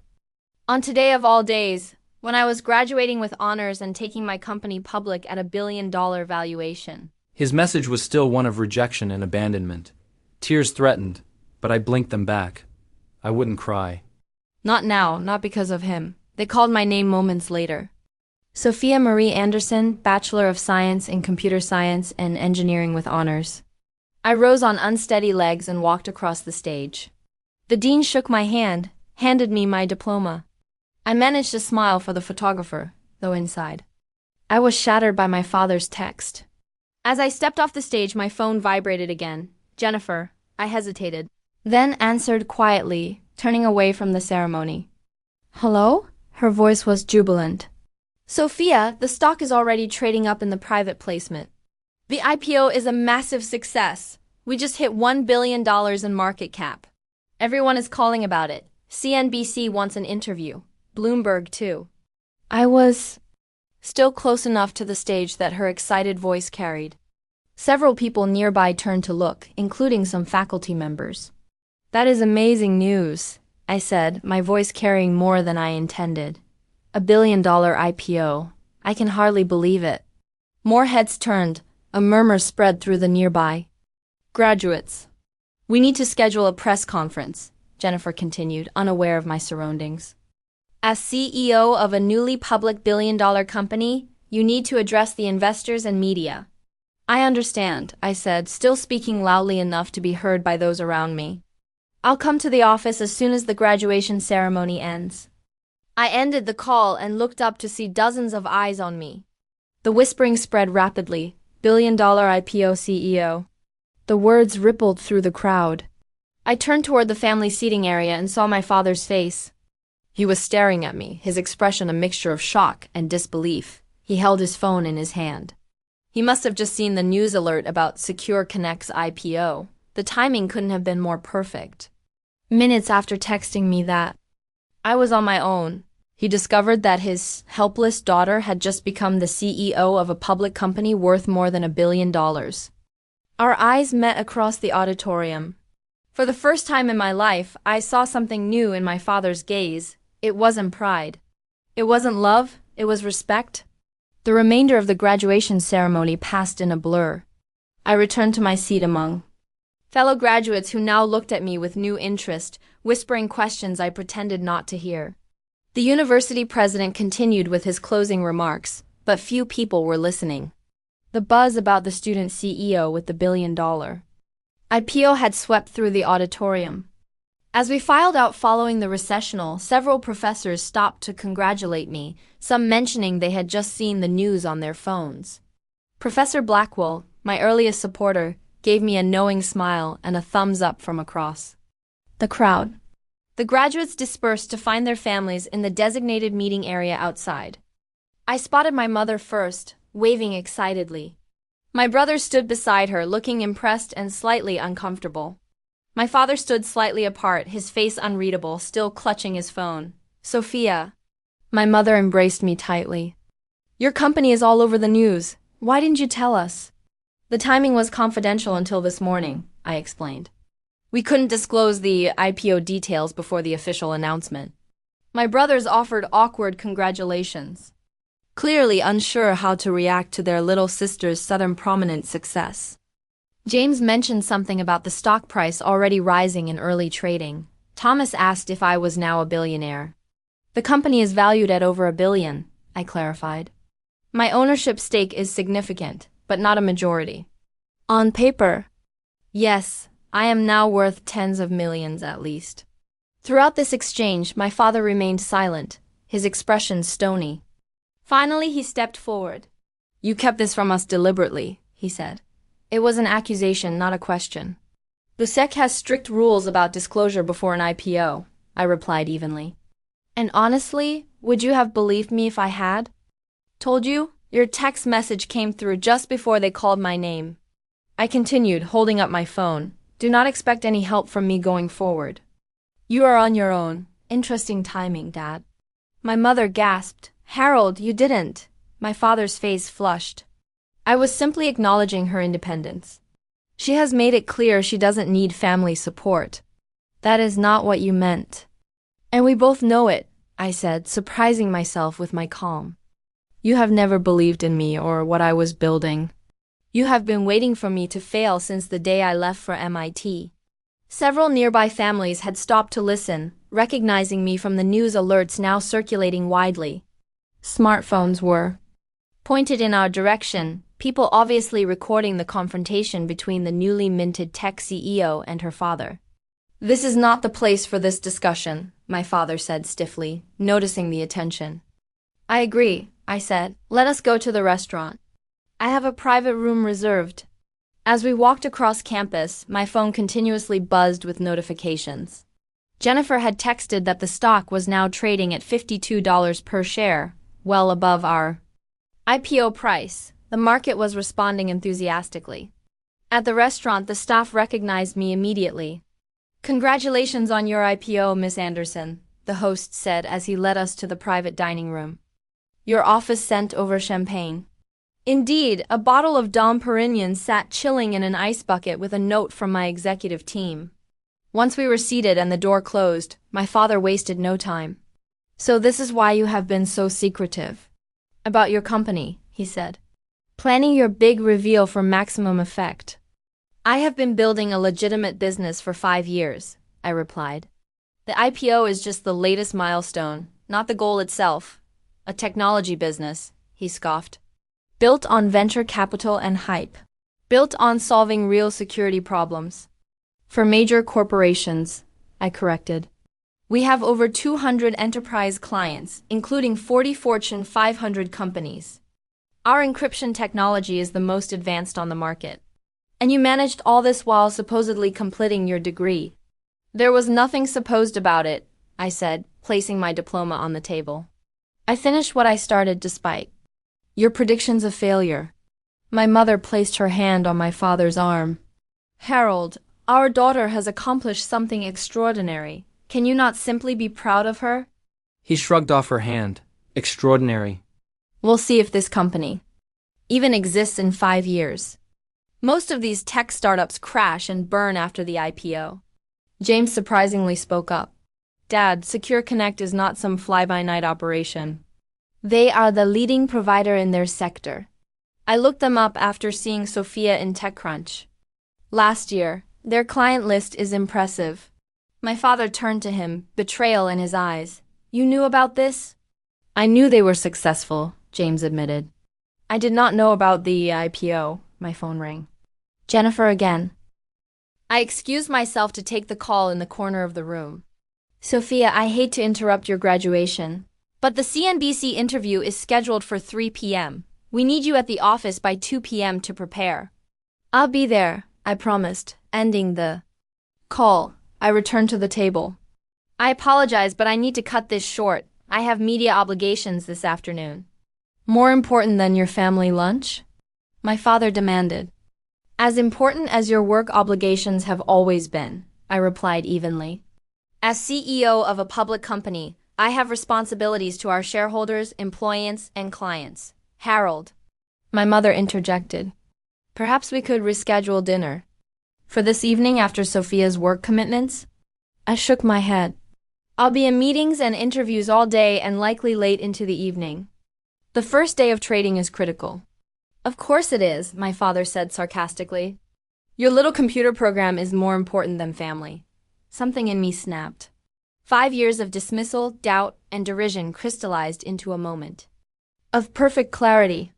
On today of all days, when I was graduating with honors and taking my company public at $1 billion valuation. His message was still one of rejection and abandonment. Tears threatened, but I blinked them back. I wouldn't cry. Not now, not because of him. They called my name moments later. Sophia Marie Anderson, Bachelor of Science in Computer Science and Engineering with honors. I rose on unsteady legs and walked across the stage. The dean shook my hand, handed me my diploma. I managed to smile for the photographer, though inside I was shattered by my father's text. As I stepped off the stage, my phone vibrated again. Jennifer, I hesitated, then answered quietly, turning away from the ceremony. Hello? Her voice was jubilant. Sophia, the stock is already trading up in the private placement. The IPO is a massive success. We just hit $1 billion in market cap. Everyone is calling about it. CNBC wants an interview. Bloomberg, too. I was still close enough to the stage that her excited voice carried. Several people nearby turned to look, including some faculty members. That is amazing news, I said, my voice carrying more than I intended. $1 billion IPO. I can hardly believe it. More heads turned. A murmur spread through the nearby graduates. We need to schedule a press conference, Jennifer continued, unaware of my surroundings. As CEO of a newly public billion-dollar company, you need to address the investors and media. I understand, I said, still speaking loudly enough to be heard by those around me. I'll come to the office as soon as the graduation ceremony ends. I ended the call and looked up to see dozens of eyes on me. The whispering spread rapidly. Billion-dollar IPO CEO. The words rippled through the crowd. I turned toward the family seating area and saw my father's face. He was staring at me, his expression a mixture of shock and disbelief. He held his phone in his hand. He must have just seen the news alert about Secure Connect's IPO. The timing couldn't have been more perfect. Minutes after texting me that I was on my own, he discovered that his helpless daughter had just become the CEO of a public company worth more than $1 billion. Our eyes met across the auditorium. For the first time in my life, I saw something new in my father's gaze. It wasn't pride. It wasn't love. It was respect. The remainder of the graduation ceremony passed in a blur. I returned to my seat among fellow graduates who now looked at me with new interest, whispering questions I pretended not to hear. The university president continued with his closing remarks, but few people were listening. The buzz about the student CEO with the $1 billion IPO had swept through the auditorium. As we filed out following the recessional, several professors stopped to congratulate me, some mentioning they had just seen the news on their phones. Professor Blackwell, my earliest supporter, gave me a knowing smile and a thumbs up from across the crowd. The graduates dispersed to find their families in the designated meeting area outside. I spotted my mother first, waving excitedly. My brother stood beside her, looking impressed and slightly uncomfortable. My father stood slightly apart, his face unreadable, still clutching his phone. Sophia. My mother embraced me tightly. Your company is all over the news. Why didn't you tell us? The timing was confidential until this morning, I explained. We couldn't disclose the IPO details before the official announcement. My brothers offered awkward congratulations, clearly unsure how to react to their little sister's sudden prominent success. James mentioned something about the stock price already rising in early trading. Thomas asked if I was now a billionaire. The company is valued at over $1 billion, I clarified. My ownership stake is significant, but not a majority. On paper, yes, I am now worth tens of millions at least. Throughout this exchange, my father remained silent, his expression stony. Finally, he stepped forward. You kept this from us deliberately, he said. It was an accusation, not a question. The SEC has strict rules about disclosure before an IPO, I replied evenly. And honestly, would you have believed me if I had? Told you? Your text message came through just before they called my name. I continued, holding up my phone. Do not expect any help from me going forward. You are on your own. Interesting timing, Dad. My mother gasped. Harold, you didn't. My father's face flushed. I was simply acknowledging her independence. She has made it clear she doesn't need family support. That is not what you meant. And we both know it, I said, surprising myself with my calm. You have never believed in me or what I was building. You have been waiting for me to fail since the day I left for MIT. Several nearby families had stopped to listen, recognizing me from the news alerts now circulating widely. Smartphones were pointed in our direction, people obviously recording the confrontation between the newly minted tech CEO and her father. This is not the place for this discussion, my father said stiffly, noticing the attention. I agree, I said. Let us go to the restaurant. I have a private room reserved. As we walked across campus, my phone continuously buzzed with notifications. Jennifer had texted that the stock was now trading at $52 per share, well above our IPO price. The market was responding enthusiastically. At the restaurant, the staff recognized me immediately. Congratulations on your IPO, Miss Anderson, the host said as he led us to the private dining room. Your office sent over champagne. Indeed, a bottle of Dom Perignon sat chilling in an ice bucket with a note from my executive team. Once we were seated and the door closed, my father wasted no time. So this is why you have been so secretive about your company, he said. Planning your big reveal for maximum effect. I have been building a legitimate business for 5 years, I replied. The IPO is just the latest milestone, not the goal itself. A technology business, he scoffed. Built on venture capital and hype. Built on solving real security problems. For major corporations, I corrected. We have over 200 enterprise clients, including 40 Fortune 500 companies. Our encryption technology is the most advanced on the market. And you managed all this while supposedly completing your degree. There was nothing supposed about it, I said, placing my diploma on the table. I finished what I started despite your predictions of failure. My mother placed her hand on my father's arm. Harold, our daughter has accomplished something extraordinary. Can you not simply be proud of her? He shrugged off her hand. Extraordinary. We'll see if this company even exists in 5 years. Most of these tech startups crash and burn after the IPO. James surprisingly spoke up. Dad, Secure Connect is not some fly-by-night operation. They are the leading provider in their sector. I looked them up after seeing Sophia in TechCrunch last year. Their client list is impressive. My father turned to him, betrayal in his eyes. You knew about this? I knew they were successful, James admitted. I did not know about the IPO. My phone rang. Jennifer again. I excused myself to take the call in the corner of the room. Sophia, I hate to interrupt your graduation, but the CNBC interview is scheduled for 3 p.m. We need you at the office by 2 p.m. to prepare. I'll be there, I promised, ending the call. I returned to the table. I apologize, but I need to cut this short. I have media obligations this afternoon. More important than your family lunch? My father demanded. As important as your work obligations have always been, I replied evenly. As CEO of a public company, I have responsibilities to our shareholders, employees, and clients. Harold. My mother interjected. Perhaps we could reschedule dinner for this evening after Sophia's work commitments? I shook my head. I'll be in meetings and interviews all day and likely late into the evening. The first day of trading is critical. Of course it is, my father said sarcastically. Your little computer program is more important than family. Something in me snapped. 5 years of dismissal, doubt, and derision crystallized into a moment of perfect clarity.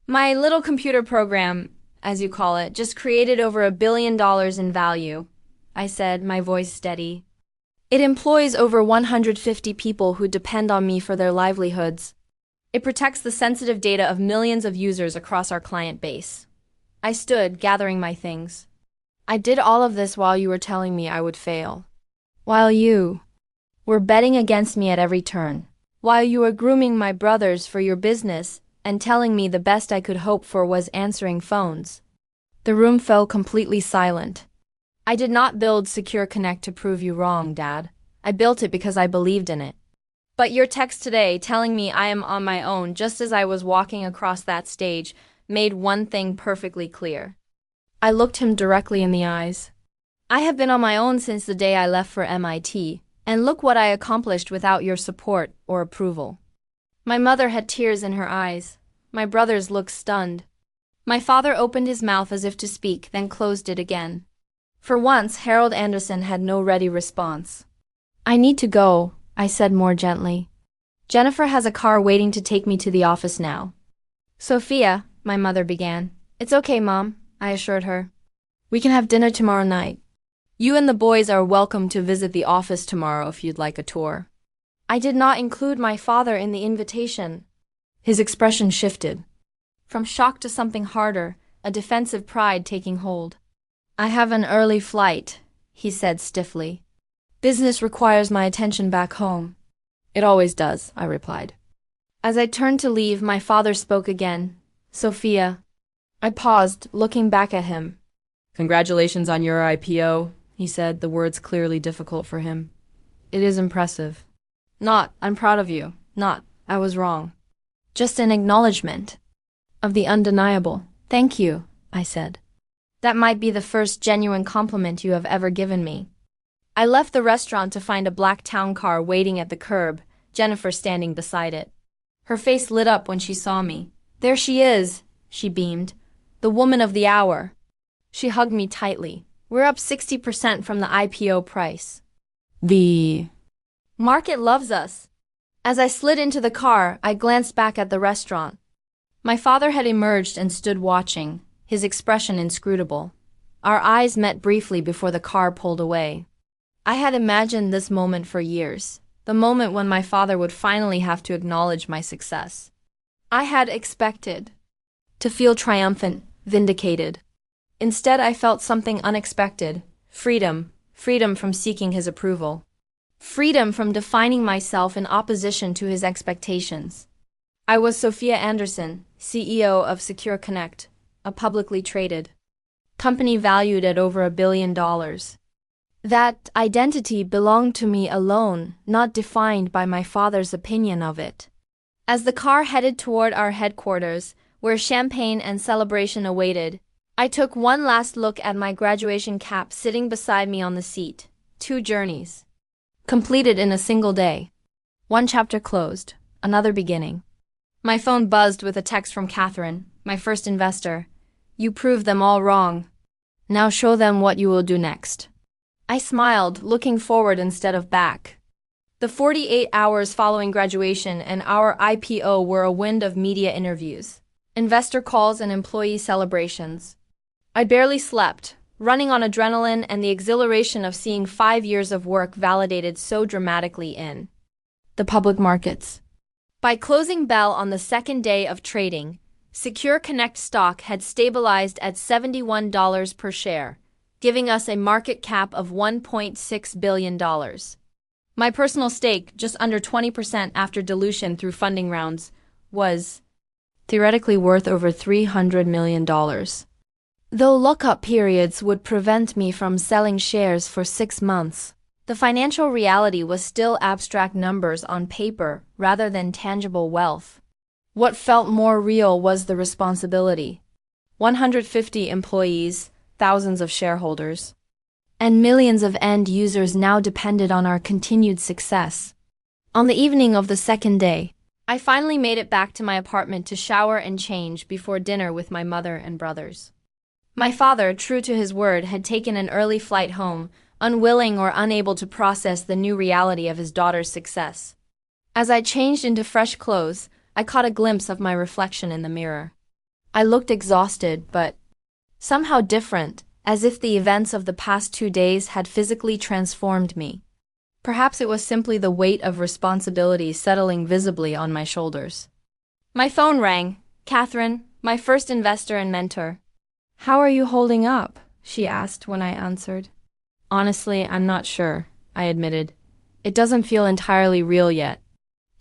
My little computer program, as you call it, just created over $1 billion in value, I said, my voice steady. It employs over 150 people who depend on me for their livelihoods. It protects the sensitive data of millions of users across our client base. I stood, gathering my things. I did all of this while you were telling me I would fail. While you were betting against me at every turn. While you were grooming my brothers for your business and telling me the best I could hope for was answering phones. The room fell completely silent. I did not build Secure Connect to prove you wrong, Dad. I built it because I believed in it. But your text today telling me I am on my own just as I was walking across that stage made one thing perfectly clear. I looked him directly in the eyes. I have been on my own since the day I left for MIT, And look what I accomplished without your support or approval. My mother had tears in her eyes. My brothers looked stunned. My father opened his mouth as if to speak, then closed it again. For once, Harold Anderson had no ready response. I need to go, I said more gently. Jennifer has a car waiting to take me to the office now. Sophia, my mother began. It's okay, Mom, I assured her. We can have dinner tomorrow night. You and the boys are welcome to visit the office tomorrow if you'd like a tour. I did not include my father in the invitation. His expression shifted. From shock to something harder, a defensive pride taking hold. I have an early flight, he said stiffly. Business requires my attention back home. It always does, I replied. As I turned to leave, my father spoke again. Sophia. I paused, looking back at him. Congratulations on your IPO, he said, the words clearly difficult for him. It is impressive. Not, I'm proud of you. Not, I was wrong. Just an acknowledgement of the undeniable. Thank you, I said. That might be the first genuine compliment you have ever given me. I left the restaurant to find a black town car waiting at the curb, Jennifer standing beside it. Her face lit up when she saw me. There she is, she beamed. The woman of the hour. She hugged me tightly. We're up 60% from the IPO price. The market loves us. As I slid into the car, I glanced back at the restaurant. My father had emerged and stood watching, his expression inscrutable. Our eyes met briefly before the car pulled away. I had imagined this moment for years, the moment when my father would finally have to acknowledge my success. I had expected to feel triumphant, vindicated. Instead, I felt something unexpected. Freedom from seeking his approval. Freedom from defining myself in opposition to his expectations. I was Sophia Anderson, CEO of Secure Connect, a publicly traded company valued at over $1 billion. That identity belonged to me alone, not defined by my father's opinion of it. As the car headed toward our headquarters, where champagne and celebration awaited, I took one last look at my graduation cap sitting beside me on the seat. 2 journeys, completed in a single day. One chapter closed, another beginning. My phone buzzed with a text from Catherine, my first investor. You proved them all wrong. Now show them what you will do next. I smiled, looking forward instead of back. The 48 hours following graduation and our IPO were a wind of media interviews, investor calls, and employee celebrations. I barely slept, running on adrenaline and the exhilaration of seeing 5 years of work validated so dramatically in the public markets. By closing bell on the second day of trading, Secure Connect stock had stabilized at $71 per share, giving us a market cap of $1.6 billion. My personal stake, just under 20% after dilution through funding rounds, was theoretically worth over $300 million. Though lockup periods would prevent me from selling shares for 6 months, the financial reality was still abstract numbers on paper rather than tangible wealth. What felt more real was the responsibility. 150 employees, thousands of shareholders, and millions of end users now depended on our continued success. On the evening of the second day, I finally made it back to my apartment to shower and change before dinner with my mother and brothers. My father, true to his word, had taken an early flight home, unwilling or unable to process the new reality of his daughter's success. As I changed into fresh clothes, I caught a glimpse of my reflection in the mirror. I looked exhausted, but somehow different, as if the events of the past 2 days had physically transformed me. Perhaps it was simply the weight of responsibility settling visibly on my shoulders. My phone rang. Catherine, my first investor and mentor. How are you holding up? She asked when I answered. Honestly, I'm not sure, I admitted. It doesn't feel entirely real yet.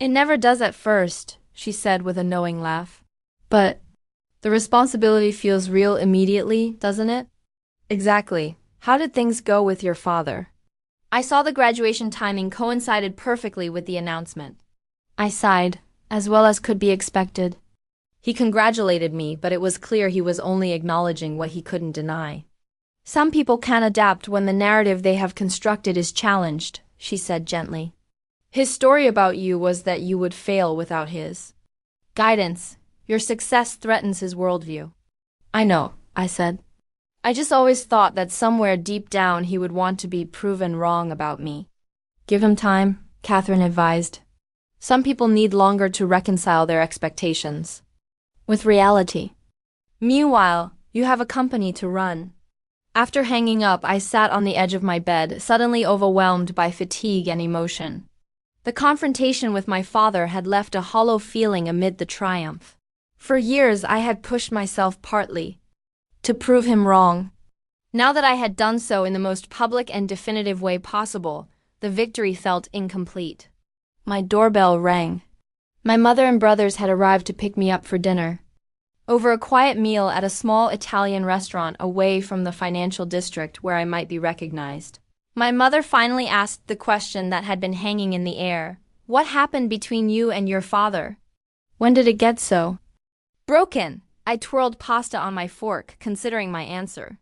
It never does at first, she said with a knowing laugh. But the responsibility feels real immediately, doesn't it? Exactly. How did things go with your father? I saw the graduation timing coincided perfectly with the announcement. I sighed, as well as could be expected. He congratulated me, but it was clear he was only acknowledging what he couldn't deny. Some people can't adapt when the narrative they have constructed is challenged, she said gently. His story about you was that you would fail without his guidance. Your success threatens his worldview. I know, I said. I just always thought that somewhere deep down he would want to be proven wrong about me. Give him time, Catherine advised. Some people need longer to reconcile their expectations with reality. Meanwhile, you have a company to run. After hanging up, I sat on the edge of my bed, suddenly overwhelmed by fatigue and emotion. The confrontation with my father had left a hollow feeling amid the triumph. For years, I had pushed myself partly to prove him wrong. Now that I had done so in the most public and definitive way possible, the victory felt incomplete. My doorbell rang. My mother and brothers had arrived to pick me up for dinner. Over a quiet meal at a small Italian restaurant away from the financial district where I might be recognized, my mother finally asked the question that had been hanging in the air. What happened between you and your father? When did it get so broken? I twirled pasta on my fork, considering my answer.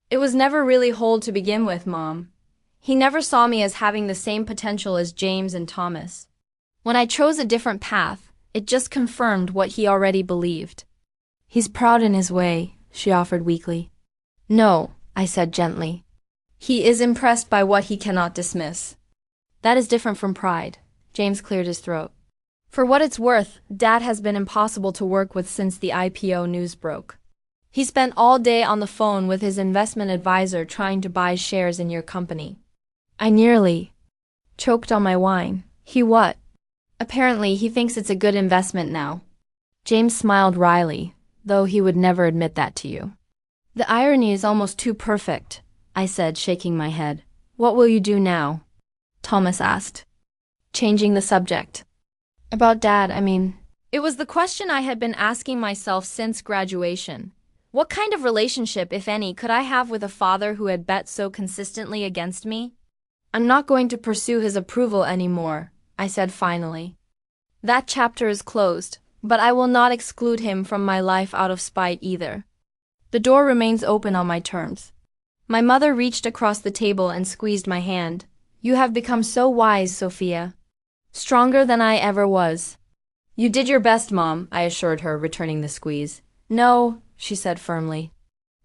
It was never really whole to begin with, Mom. He never saw me as having the same potential as James and Thomas. When I chose a different path, it just confirmed what he already believed. He's proud in his way, she offered weakly. No, I said gently. He is impressed by what he cannot dismiss. That is different from pride. James cleared his throat. For what it's worth, Dad has been impossible to work with since the IPO news broke. He spent all day on the phone with his investment advisor trying to buy shares in your company. I nearly choked on my wine. He what? Apparently, he thinks it's a good investment now. James smiled wryly, though he would never admit that to you. The irony is almost too perfect, I said, shaking my head. What will you do now? Thomas asked, changing the subject. About Dad, I mean. It was the question I had been asking myself since graduation. What kind of relationship, if any, could I have with a father who had bet so consistently against me? I'm not going to pursue his approval anymore, I said finally. That chapter is closed, but I will not exclude him from my life out of spite either. The door remains open on my terms. My mother reached across the table and squeezed my hand. You have become so wise, Sophia. Stronger than I ever was. You did your best, Mom, I assured her, returning the squeeze. No, she said firmly.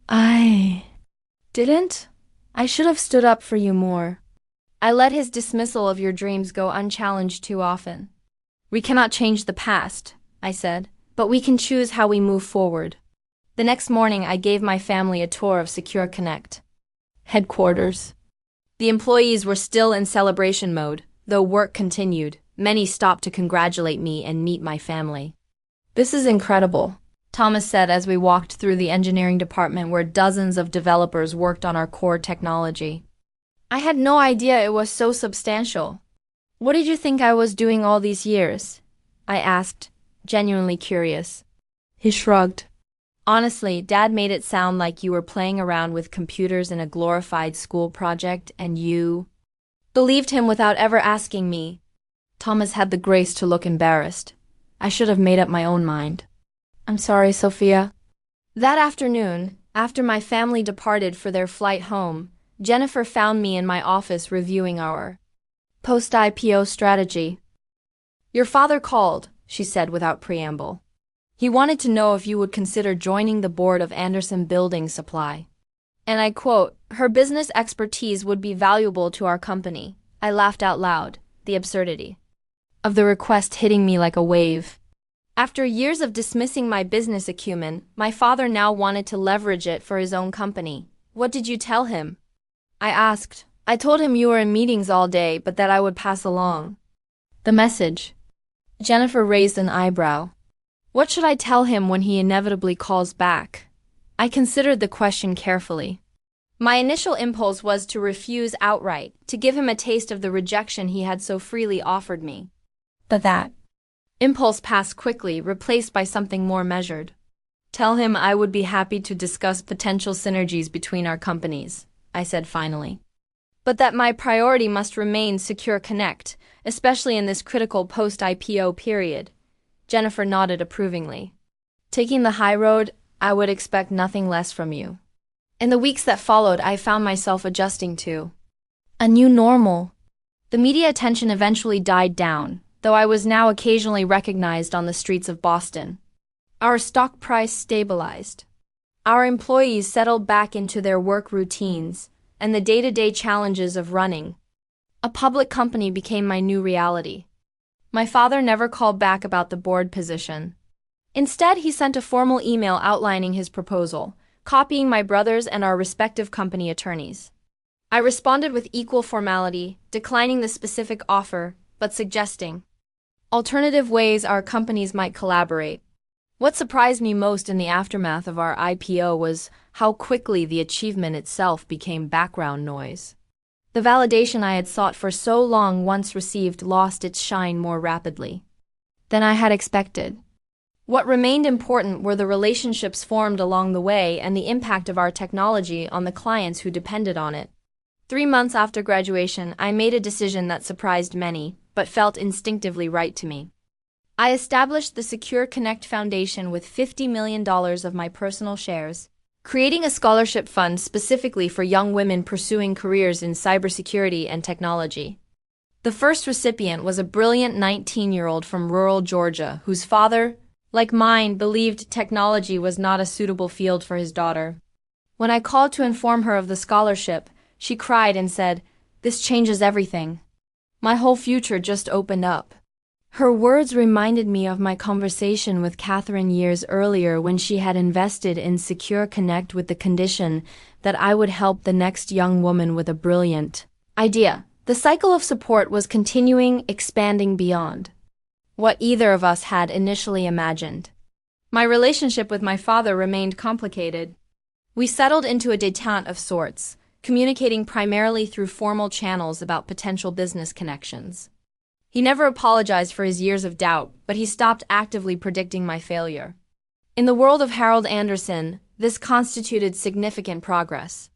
I didn't? I should have stood up for you more. I let his dismissal of your dreams go unchallenged too often. We cannot change the past, I said, but we can choose how we move forward. The next morning, I gave my family a tour of Secure Connect headquarters. The employees were still in celebration mode, though work continued. Many stopped to congratulate me and meet my family. This is incredible, Thomas said as we walked through the engineering department where dozens of developers worked on our core technology. I had no idea it was so substantial. What did you think I was doing all these years? I asked, genuinely curious. He shrugged. Honestly, Dad made it sound like you were playing around with computers in a glorified school project and you believed him without ever asking me. Thomas had the grace to look embarrassed. I should have made up my own mind. I'm sorry, Sophia. That afternoon, after my family departed for their flight home, Jennifer found me in my office reviewing our post-IPO strategy. Your father called, she said without preamble. He wanted to know if you would consider joining the board of Anderson Building Supply. And I quote, her business expertise would be valuable to our company. I laughed out loud, the absurdity of the request hitting me like a wave. After years of dismissing my business acumen, my father now wanted to leverage it for his own company. What did you tell him? I asked. I told him you were in meetings all day, but that I would pass along the message. Jennifer raised an eyebrow. What should I tell him when he inevitably calls back? I considered the question carefully. My initial impulse was to refuse outright, to give him a taste of the rejection he had so freely offered me. But that impulse passed quickly, replaced by something more measured. Tell him I would be happy to discuss potential synergies between our companies, I said finally. But that my priority must remain Secure Connect, especially in this critical post-IPO period. Jennifer nodded approvingly. Taking the high road, I would expect nothing less from you. In the weeks that followed, I found myself adjusting to a new normal. The media attention eventually died down, though I was now occasionally recognized on the streets of Boston. Our stock price stabilized. Our employees settled back into their work routines, and the day-to-day challenges of running a public company became my new reality. My father never called back about the board position. Instead, he sent a formal email outlining his proposal, copying my brothers and our respective company attorneys. I responded with equal formality, declining the specific offer, but suggesting alternative ways our companies might collaborate. What surprised me most in the aftermath of our IPO was how quickly the achievement itself became background noise. The validation I had sought for so long once received lost its shine more rapidly than I had expected. What remained important were the relationships formed along the way and the impact of our technology on the clients who depended on it. 3 months after graduation, I made a decision that surprised many, but felt instinctively right to me. I established the Secure Connect Foundation with $50 million of my personal shares, creating a scholarship fund specifically for young women pursuing careers in cybersecurity and technology. The first recipient was a brilliant 19-year-old from rural Georgia whose father, like mine, believed technology was not a suitable field for his daughter. When I called to inform her of the scholarship, she cried and said, "This changes everything. My whole future just opened up." Her words reminded me of my conversation with Catherine years earlier when she had invested in Secure Connect with the condition that I would help the next young woman with a brilliant idea. The cycle of support was continuing, expanding beyond what either of us had initially imagined. My relationship with my father remained complicated. We settled into a détente of sorts, communicating primarily through formal channels about potential business connections. He never apologized for his years of doubt, but he stopped actively predicting my failure. In the world of Harold Anderson, this constituted significant progress.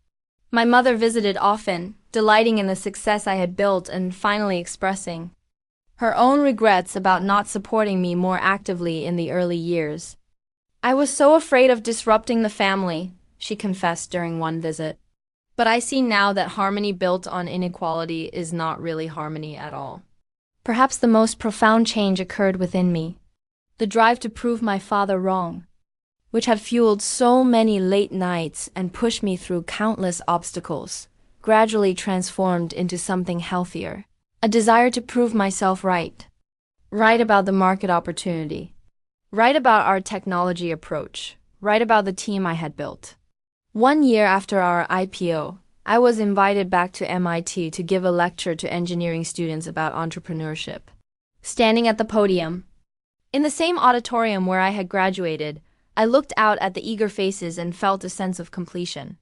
My mother visited often, delighting in the success I had built and finally expressing her own regrets about not supporting me more actively in the early years. "I was so afraid of disrupting the family," she confessed during one visit. "But I see now that harmony built on inequality is not really harmony at all." Perhaps the most profound change occurred within me. The drive to prove my father wrong, which had fueled so many late nights and pushed me through countless obstacles, gradually transformed into something healthier. A desire to prove myself right. Right about the market opportunity. Right about our technology approach. Right about the team I had built. 1 year after our IPO, I was invited back to MIT to give a lecture to engineering students about entrepreneurship. Standing at the podium, in the same auditorium where I had graduated, I looked out at the eager faces and felt a sense of completion.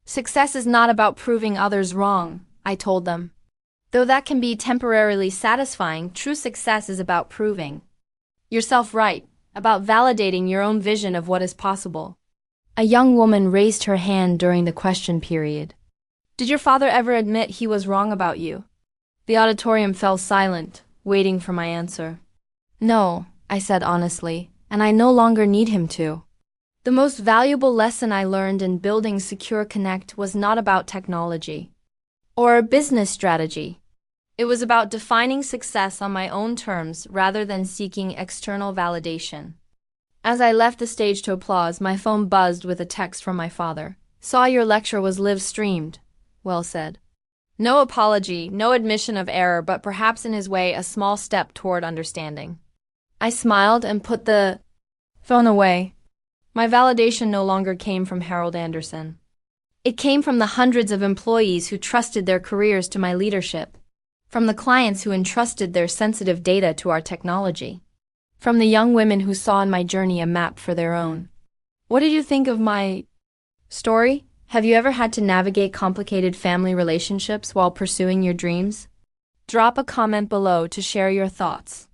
"Success is not about proving others wrong," I told them. "Though that can be temporarily satisfying, true success is about proving yourself right, about validating your own vision of what is possible." A young woman raised her hand during the question period. "Did your father ever admit he was wrong about you?" The auditorium fell silent, waiting for my answer. "No," I said honestly, "and I no longer need him to." The most valuable lesson I learned in building Secure Connect was not about technology or a business strategy. It was about defining success on my own terms rather than seeking external validation. As I left the stage to applause, my phone buzzed with a text from my father. "Saw your lecture was live-streamed." Well said. No apology, no admission of error, but perhaps in his way a small step toward understanding. I smiled and put the phone away. My validation no longer came from Harold Anderson. It came from the hundreds of employees who trusted their careers to my leadership, from the clients who entrusted their sensitive data to our technology, from the young women who saw in my journey a map for their own. What did you think of my story? Have you ever had to navigate complicated family relationships while pursuing your dreams? Drop a comment below to share your thoughts.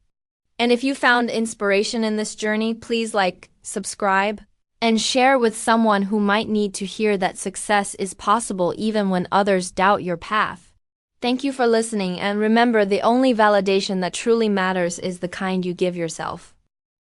And if you found inspiration in this journey, please like, subscribe, and share with someone who might need to hear that success is possible even when others doubt your path. Thank you for listening, and remember, the only validation that truly matters is the kind you give yourself.